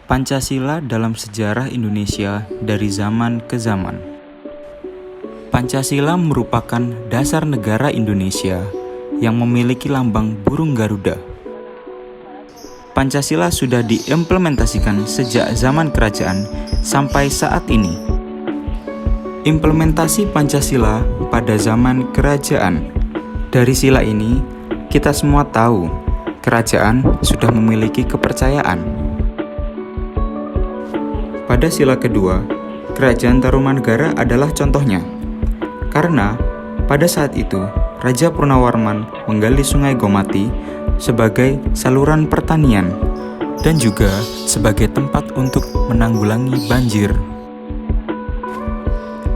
Pancasila dalam sejarah Indonesia dari zaman ke zaman. Pancasila merupakan dasar negara Indonesia yang memiliki lambang burung Garuda. Pancasila sudah diimplementasikan sejak zaman kerajaan sampai saat ini. Implementasi Pancasila pada zaman kerajaan. Dari sila ini, kita semua tahu kerajaan sudah memiliki kepercayaan. Pada sila kedua, Kerajaan Tarumanegara adalah contohnya. Karena pada saat itu, Raja Purnawarman menggali Sungai Gomati sebagai saluran pertanian dan juga sebagai tempat untuk menanggulangi banjir.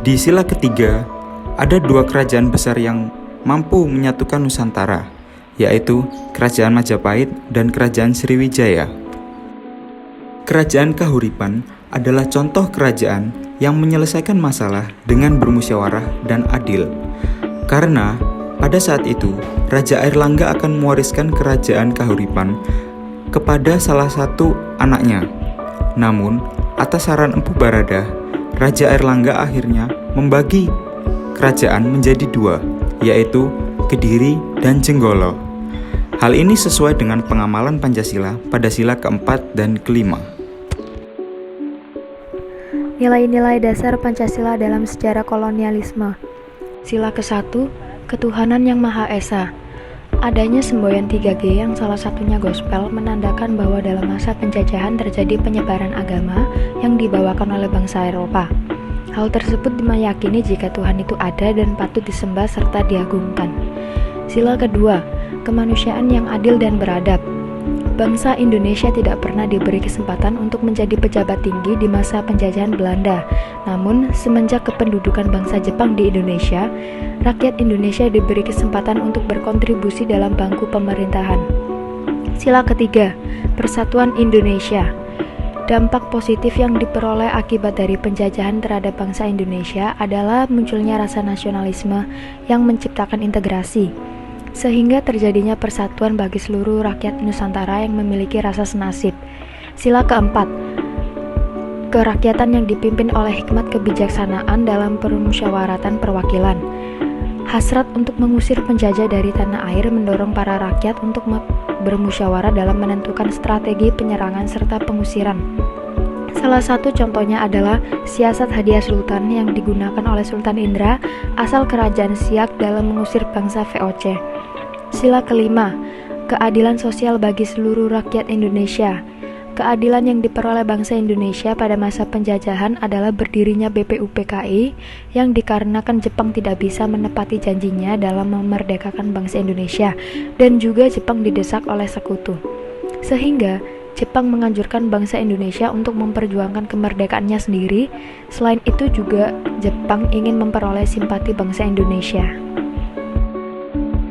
Di sila ketiga, ada dua kerajaan besar yang mampu menyatukan Nusantara, yaitu Kerajaan Majapahit dan Kerajaan Sriwijaya. Kerajaan Kahuripan adalah contoh kerajaan yang menyelesaikan masalah dengan bermusyawarah dan adil. Karena pada saat itu, Raja Airlangga akan mewariskan kerajaan Kahuripan kepada salah satu anaknya. Namun, atas saran Empu Baradah, Raja Airlangga akhirnya membagi kerajaan menjadi dua, yaitu Kediri dan Jenggolo. Hal ini sesuai dengan pengamalan Pancasila pada sila keempat dan kelima. Nilai-nilai dasar Pancasila dalam sejarah kolonialisme. Sila ke-1, Ketuhanan Yang Maha Esa. Adanya semboyan 3G yang salah satunya gospel menandakan bahwa dalam masa penjajahan terjadi penyebaran agama yang dibawakan oleh bangsa Eropa. Hal tersebut meyakini jika Tuhan itu ada dan patut disembah serta diagungkan. Sila kedua, Kemanusiaan yang adil dan beradab. Bangsa Indonesia tidak pernah diberi kesempatan untuk menjadi pejabat tinggi di masa penjajahan Belanda. Namun, semenjak kependudukan bangsa Jepang di Indonesia, rakyat Indonesia diberi kesempatan untuk berkontribusi dalam bangku pemerintahan. Sila ketiga, Persatuan Indonesia. Dampak positif yang diperoleh akibat dari penjajahan terhadap bangsa Indonesia adalah munculnya rasa nasionalisme yang menciptakan integrasi, sehingga terjadinya persatuan bagi seluruh rakyat Nusantara yang memiliki rasa senasib. Sila keempat, kerakyatan yang dipimpin oleh hikmat kebijaksanaan dalam permusyawaratan perwakilan. Hasrat untuk mengusir penjajah dari tanah air mendorong para rakyat untuk bermusyawarah dalam menentukan strategi penyerangan serta pengusiran. Salah satu contohnya adalah siasat hadiah sultan yang digunakan oleh Sultan Indra asal kerajaan Siak dalam mengusir bangsa VOC. Sila kelima, keadilan sosial bagi seluruh rakyat Indonesia. Keadilan yang diperoleh bangsa Indonesia pada masa penjajahan adalah berdirinya BPUPKI yang dikarenakan Jepang tidak bisa menepati janjinya dalam memerdekakan bangsa Indonesia dan juga Jepang didesak oleh sekutu. Sehingga Jepang menganjurkan bangsa Indonesia untuk memperjuangkan kemerdekaannya sendiri. Selain itu juga Jepang ingin memperoleh simpati bangsa Indonesia.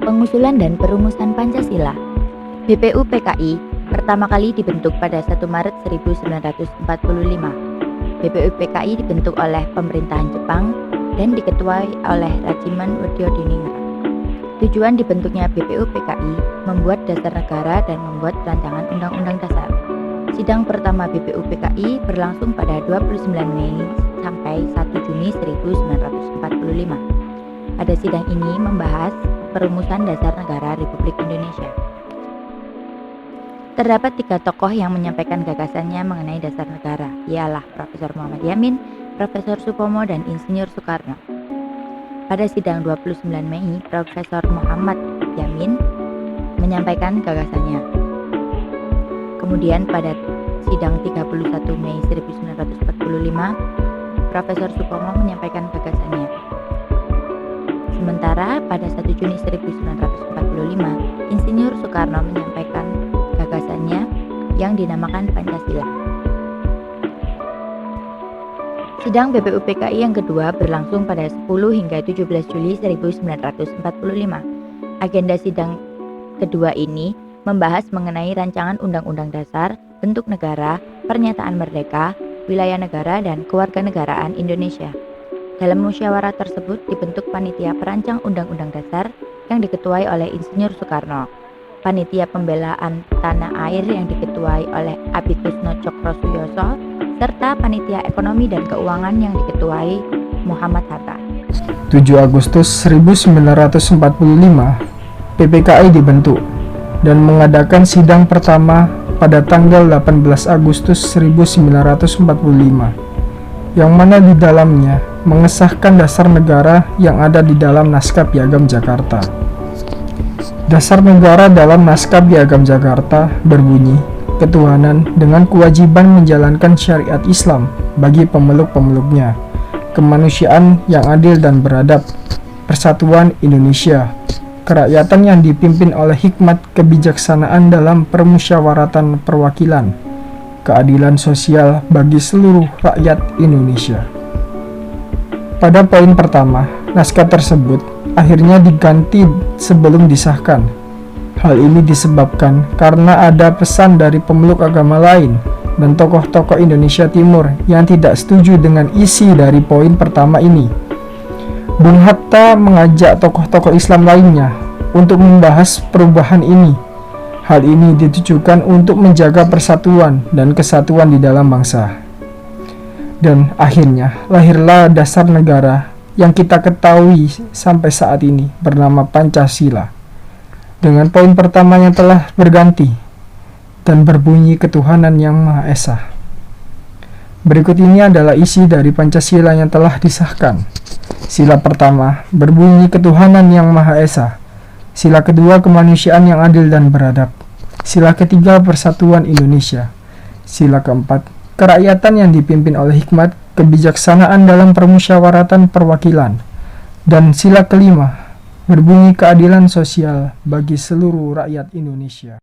Pengusulan dan perumusan Pancasila. BPUPKI pertama kali dibentuk pada 1 Maret 1945. BPUPKI dibentuk oleh pemerintahan Jepang dan diketuai oleh Rajiman Werdiodiningrat. Tujuan dibentuknya BPUPKI membuat dasar negara dan membuat rancangan undang-undang dasar. Sidang pertama BPUPKI berlangsung pada 29 Mei sampai 1 Juni 1945. Pada sidang ini membahas perumusan dasar negara Republik Indonesia. Terdapat 3 tokoh yang menyampaikan gagasannya mengenai dasar negara, ialah Profesor Muhammad Yamin, Profesor Supomo, dan Insinyur Soekarno. Pada sidang 29 Mei, Profesor Muhammad Yamin menyampaikan gagasannya. Kemudian pada sidang 31 Mei 1945, Profesor Supomo menyampaikan gagasannya. Sementara pada 1 Juni 1945, Insinyur Soekarno menyampaikan gagasannya yang dinamakan Pancasila. Sidang BPUPKI yang kedua berlangsung pada 10 hingga 17 Juli 1945. Agenda sidang kedua ini membahas mengenai rancangan Undang-Undang Dasar, bentuk negara, pernyataan merdeka, wilayah negara, dan kewarganegaraan Indonesia. Dalam musyawarah tersebut dibentuk panitia perancang Undang-Undang Dasar yang diketuai oleh Insinyur Soekarno. Panitia Pembelaan Tanah Air yang diketuai oleh Abikusno Cokrosuyoso, serta Panitia Ekonomi dan Keuangan yang diketuai Muhammad Hatta. 7 Agustus 1945, PPKI dibentuk dan mengadakan sidang pertama pada tanggal 18 Agustus 1945, yang mana di dalamnya mengesahkan dasar negara yang ada di dalam Naskah Piagam Jakarta. Dasar negara dalam Naskah Piagam Jakarta berbunyi, ketuhanan dengan kewajiban menjalankan syariat Islam bagi pemeluk-pemeluknya, kemanusiaan yang adil dan beradab, persatuan Indonesia, kerakyatan yang dipimpin oleh hikmat kebijaksanaan dalam permusyawaratan perwakilan, keadilan sosial bagi seluruh rakyat Indonesia. Pada poin pertama, naskah tersebut akhirnya diganti sebelum disahkan. Hal ini disebabkan karena ada pesan dari pemeluk agama lain dan tokoh-tokoh Indonesia Timur yang tidak setuju dengan isi dari poin pertama ini. Bung Hatta mengajak tokoh-tokoh Islam lainnya untuk membahas perubahan ini. Hal ini ditujukan untuk menjaga persatuan dan kesatuan di dalam bangsa. Dan akhirnya lahirlah dasar negara yang kita ketahui sampai saat ini bernama Pancasila, dengan poin pertama yang telah berganti dan berbunyi ketuhanan yang Maha Esa. Berikut ini adalah isi dari Pancasila yang telah disahkan. Sila pertama berbunyi ketuhanan yang Maha Esa. Sila kedua kemanusiaan yang adil dan beradab. Sila ketiga persatuan Indonesia. Sila keempat kerakyatan yang dipimpin oleh hikmat kebijaksanaan dalam permusyawaratan perwakilan. Dan sila kelima berbunyi keadilan sosial bagi seluruh rakyat Indonesia.